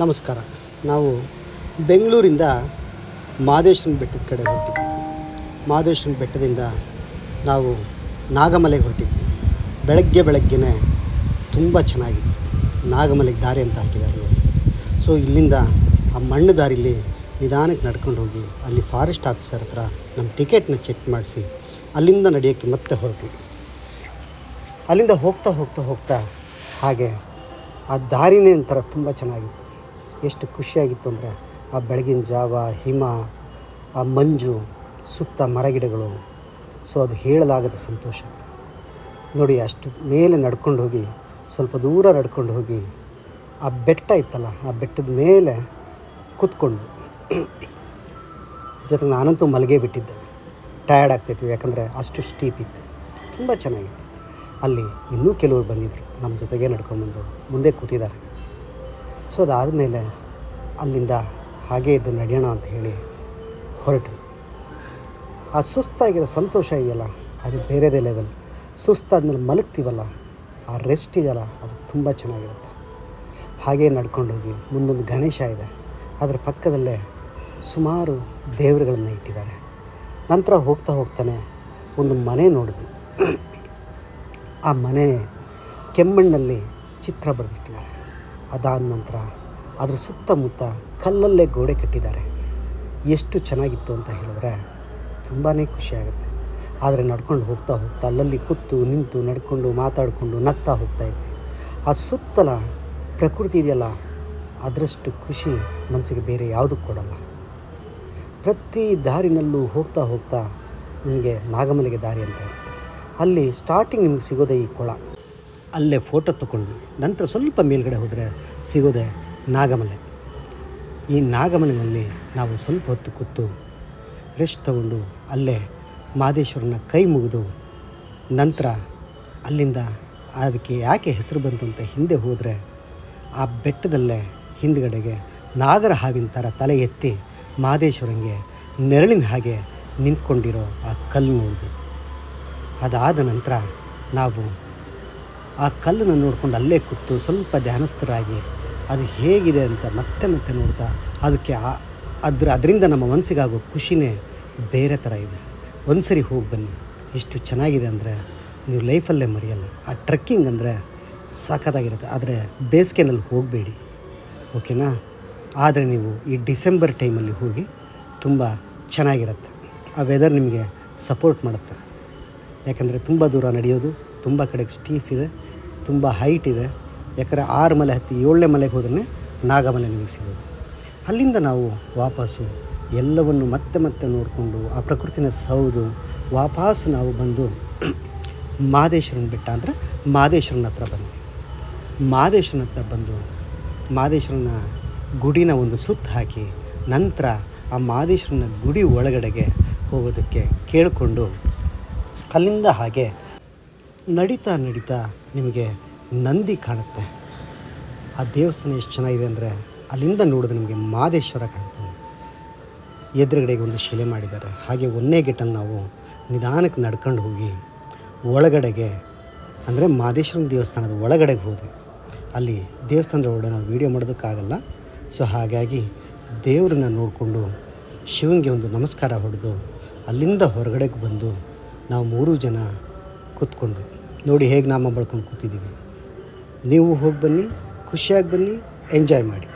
ನಮಸ್ಕಾರ. ನಾವು ಬೆಂಗಳೂರಿಂದ ಮಹದೇಶ್ವರನ ಬೆಟ್ಟದ ಕಡೆ ಹೊರಟಿದ್ವಿ. ಮಹದೇಶ್ವರನ ಬೆಟ್ಟದಿಂದ ನಾವು ನಾಗಮಲೆಗೆ ಹೊರಟಿದ್ವಿ. ಬೆಳಗ್ಗೆನೇ ತುಂಬ ಚೆನ್ನಾಗಿತ್ತು. ನಾಗಮಲೆಗೆ ದಾರಿ ಅಂತ ಹಾಕಿದ್ದಾರೆ ನೋಡಿ. ಸೊ ಇಲ್ಲಿಂದ ಆ ಮಣ್ಣು ದಾರಿಲಿ ನಿಧಾನಕ್ಕೆ ನಡ್ಕೊಂಡು ಹೋಗಿ ಅಲ್ಲಿ ಫಾರೆಸ್ಟ್ ಆಫೀಸರ್ ಹತ್ರ ನಮ್ಮ ಟಿಕೆಟ್ನ ಚೆಕ್ ಮಾಡಿಸಿ ಅಲ್ಲಿಂದ ನಡೆಯೋಕ್ಕೆ ಮತ್ತೆ ಹೊರಟ್ವಿ. ಅಲ್ಲಿಂದ ಹೋಗ್ತಾ ಹಾಗೆ ಆ ದಾರಿನೇ ಒಂಥರ ತುಂಬ ಚೆನ್ನಾಗಿತ್ತು. ಎಷ್ಟು ಖುಷಿಯಾಗಿತ್ತು ಅಂದರೆ ಆ ಬೆಳಗಿನ ಜಾವ, ಹಿಮ, ಆ ಮಂಜು, ಸುತ್ತ ಮರಗಿಡಗಳು. ಸೊ ಅದು ಹೇಳಲಾಗದ ಸಂತೋಷ ನೋಡಿ. ಅಷ್ಟು ಮೇಲೆ ನಡ್ಕೊಂಡು ಹೋಗಿ ಸ್ವಲ್ಪ ದೂರ ನಡ್ಕೊಂಡು ಹೋಗಿ ಆ ಬೆಟ್ಟ ಇತ್ತಲ್ಲ, ಆ ಬೆಟ್ಟದ ಮೇಲೆ ಕೂತ್ಕೊಂಡು ಜೊತೆಗೆ ನಾನಂತೂ ಮಲಗೇ ಬಿಟ್ಟಿದ್ದೆ. ಟಯರ್ಡ್ ಆಗ್ತಾಯಿತ್ತು, ಯಾಕಂದರೆ ಅಷ್ಟು ಸ್ಟೀಪ್ ಇತ್ತು. ತುಂಬ ಚೆನ್ನಾಗಿತ್ತು. ಅಲ್ಲಿ ಇನ್ನೂ ಕೆಲವರು ಬಂದಿದ್ದರು, ನಮ್ಮ ಜೊತೆಗೆ ನಡ್ಕೊಂಬಂದು ಮುಂದೆ ಕೂತಿದ್ದಾರೆ. ಸೊ ಅದಾದಮೇಲೆ ಅಲ್ಲಿಂದ ಹಾಗೇ ಇದ್ದು ನಡೆಯೋಣ ಅಂತ ಹೇಳಿ ಹೊರಟ್ವಿ. ಆ ಸುಸ್ತಾಗಿರೋ ಸಂತೋಷ ಇದೆಯಲ್ಲ, ಅದು ಬೇರೆದೇ ಲೆವೆಲ್. ಸುಸ್ತಾದ್ಮೇಲೆ ಮಲಗ್ತೀವಲ್ಲ, ಆ ರೆಸ್ಟ್ ಇದೆಯಲ್ಲ, ಅದು ತುಂಬ ಚೆನ್ನಾಗಿರುತ್ತೆ. ಹಾಗೇ ನಡ್ಕೊಂಡೋಗಿ ಮುಂದೊಂದು ಗಣೇಶ ಇದೆ, ಅದರ ಪಕ್ಕದಲ್ಲೇ ಸುಮಾರು ದೇವರುಗಳನ್ನು ಇಟ್ಟಿದ್ದಾರೆ. ನಂತರ ಹೋಗ್ತಾನೆ ಒಂದು ಮನೆ ನೋಡಿದ್ವಿ. ಆ ಮನೆ ಕೆಮ್ಮಣ್ಣಲ್ಲಿ ಚಿತ್ರ ಬರೆದಿಟ್ಟಿದ್ದಾರೆ. ಅದಾದ ನಂತರ ಅದ್ರ ಸುತ್ತಮುತ್ತ ಕಲ್ಲಲ್ಲೇ ಗೋಡೆ ಕಟ್ಟಿದ್ದಾರೆ. ಎಷ್ಟು ಚೆನ್ನಾಗಿತ್ತು ಅಂತ ಹೇಳಿದ್ರೆ ತುಂಬಾ ಖುಷಿಯಾಗುತ್ತೆ. ಆದರೆ ನಡ್ಕೊಂಡು ಹೋಗ್ತಾ ಅಲ್ಲಲ್ಲಿ ಕೂತು ನಿಂತು ನಡ್ಕೊಂಡು ಮಾತಾಡಿಕೊಂಡು ನಗ್ತಾ ಹೋಗ್ತಾಯಿದ್ವಿ. ಆ ಸುತ್ತಲ ಪ್ರಕೃತಿ ಇದೆಯಲ್ಲ, ಅದರಷ್ಟು ಖುಷಿ ಮನಸ್ಸಿಗೆ ಬೇರೆ ಯಾವುದಕ್ಕೂ ಕೊಡಲ್ಲ. ಪ್ರತಿ ದಾರಿನಲ್ಲೂ ಹೋಗ್ತಾ ನಿಮಗೆ ನಾಗಮಲೆಗೆ ದಾರಿ ಅಂತ ಇರುತ್ತೆ. ಅಲ್ಲಿ ಸ್ಟಾರ್ಟಿಂಗ್ ನಿಮಗೆ ಸಿಗೋದೇ ಈ ಕೊಳ. ಅಲ್ಲೇ ಫೋಟೋ ತೊಗೊಂಡ್ವಿ. ನಂತರ ಸ್ವಲ್ಪ ಮೇಲ್ಗಡೆ ಹೋದರೆ ಸಿಗೋದೆ ನಾಗಮಲೆ. ಈ ನಾಗಮಲೆಯಲ್ಲಿ ನಾವು ಸ್ವಲ್ಪ ಹೊತ್ತು ಕೂತು ರೆಸ್ಟ್ ತಗೊಂಡು ಅಲ್ಲೇ ಮಹದೇಶ್ವರನ ಕೈ ಮುಗಿದು ನಂತರ ಅಲ್ಲಿಂದ ಅದಕ್ಕೆ ಯಾಕೆ ಹೆಸರು ಬಂತು ಅಂತ ಹಿಂದೆ ಹೋದರೆ ಆ ಬೆಟ್ಟದಲ್ಲೇ ಹಿಂದುಗಡೆಗೆ ನಾಗರ ಹಾವಿನ ಥರ ತಲೆ ಎತ್ತಿ ಮಹದೇಶ್ವರಂಗೆ ನೆರಳಿನ ಹಾಗೆ ನಿಂತ್ಕೊಂಡಿರೋ ಆ ಕಲ್ಲು ನೋಡಿದ್ವಿ. ಅದಾದ ನಂತರ ನಾವು ಆ ಕಲ್ಲನ್ನು ನೋಡ್ಕೊಂಡು ಅಲ್ಲೇ ಕೂತು ಸ್ವಲ್ಪ ಧ್ಯಾನಸ್ಥರಾಗಿ ಅದು ಹೇಗಿದೆ ಅಂತ ಮತ್ತೆ ನೋಡ್ತಾ ಅದಕ್ಕೆ ಅದರಿಂದ ನಮ್ಮ ಮನಸ್ಸಿಗಾಗೋ ಖುಷಿನೇ ಬೇರೆ ಥರ ಇದೆ. ಒಂದು ಸರಿ ಹೋಗಿ ಬನ್ನಿ, ಎಷ್ಟು ಚೆನ್ನಾಗಿದೆ ಅಂದರೆ ನೀವು ಲೈಫಲ್ಲೇ ಮರೆಯಲ್ಲ. ಆ ಟ್ರೆಕ್ಕಿಂಗ್ ಅಂದರೆ ಸಖತ್ತಾಗಿರುತ್ತೆ. ಆದರೆ ಬೇಸಿಗೆನಲ್ಲಿ ಹೋಗಬೇಡಿ, ಓಕೆನಾ? ಆದರೆ ನೀವು ಈ ಡಿಸೆಂಬರ್ ಟೈಮಲ್ಲಿ ಹೋಗಿ, ತುಂಬ ಚೆನ್ನಾಗಿರುತ್ತೆ. ಆ ವೆದರ್ ನಿಮಗೆ ಸಪೋರ್ಟ್ ಮಾಡುತ್ತೆ. ಯಾಕಂದರೆ ತುಂಬ ದೂರ ನಡೆಯೋದು, ತುಂಬ ಕಡೆಗೆ ಸ್ಟೀಫ್ ಇದೆ, ತುಂಬ ಹೈಟ್ ಇದೆ. ಯಾಕಂದರೆ 6 ಮಲೆ ಹತ್ತಿ 7ನೇ ಮಲೆಗೆ ಹೋದ್ರೆ ನಾಗಮಲೆ ನಿಮಗೆ ಸಿಗೋದು. ಅಲ್ಲಿಂದ ನಾವು ವಾಪಸ್ಸು ಎಲ್ಲವನ್ನು ಮತ್ತೆ ನೋಡಿಕೊಂಡು ಆ ಪ್ರಕೃತಿನ ಸೌದು ವಾಪಸ್ಸು ನಾವು ಬಂದು ಮಹದೇಶ್ವರನ ಬೆಟ್ಟ ಅಂದರೆ ಮಹದೇಶ್ವರನ ಹತ್ರ ಬಂದ್ವಿ. ಮಹದೇಶ್ವರನ ಹತ್ರ ಬಂದು ಮಹದೇಶ್ವರನ ಗುಡಿನ ಒಂದು ಸುತ್ತು ಹಾಕಿ ನಂತರ ಆ ಮಹದೇಶ್ವರನ ಗುಡಿ ಒಳಗಡೆಗೆ ಹೋಗೋದಕ್ಕೆ ಕೇಳಿಕೊಂಡು ಅಲ್ಲಿಂದ ಹಾಗೆ ನಡೀತಾ ನಿಮಗೆ ನಂದಿ ಕಾಣುತ್ತೆ. ಆ ದೇವಸ್ಥಾನ ಎಷ್ಟು ಚೆನ್ನಾಗಿದೆ ಅಂದರೆ ಅಲ್ಲಿಂದ ನೋಡಿದ್ರೆ ನಿಮಗೆ ಮಹದೇಶ್ವರ ಕಾಣ್ತಾನೆ. ಎದುರುಗಡೆಗೆ ಒಂದು ಶಿಲೆ ಮಾಡಿದ್ದಾರೆ. ಹಾಗೆ 1ನೇ ಗೇಟಲ್ಲಿ ನಾವು ನಿಧಾನಕ್ಕೆ ನಡ್ಕೊಂಡು ಹೋಗಿ ಒಳಗಡೆಗೆ ಅಂದರೆ ಮಹದೇಶ್ವರನ ದೇವಸ್ಥಾನದ ಒಳಗಡೆಗೆ ಹೋದ್ವಿ. ಅಲ್ಲಿ ದೇವಸ್ಥಾನದ ಒಳಗಡೆ ನಾವು ವೀಡಿಯೋ ಮಾಡೋದಕ್ಕಾಗಲ್ಲ. ಸೊ ಹಾಗಾಗಿ ದೇವ್ರನ್ನ ನೋಡಿಕೊಂಡು ಶಿವನಿಗೆ ಒಂದು ನಮಸ್ಕಾರ ಹೊಡೆದು ಅಲ್ಲಿಂದ ಹೊರಗಡೆಗೆ ಬಂದು ನಾವು 3 ಜನ ಕೂತ್ಕೊಂಡ್ವಿ. ನೋಡಿ ಹೇಗೆ ನಾಮ ಬಳ್ಕೊಂಡು ಕೂತಿದ್ದೀವಿ. ನೀವು ಹೋಗಿ ಬನ್ನಿ, ಖುಷಿಯಾಗಿ ಬನ್ನಿ, ಎಂಜಾಯ್ ಮಾಡಿ.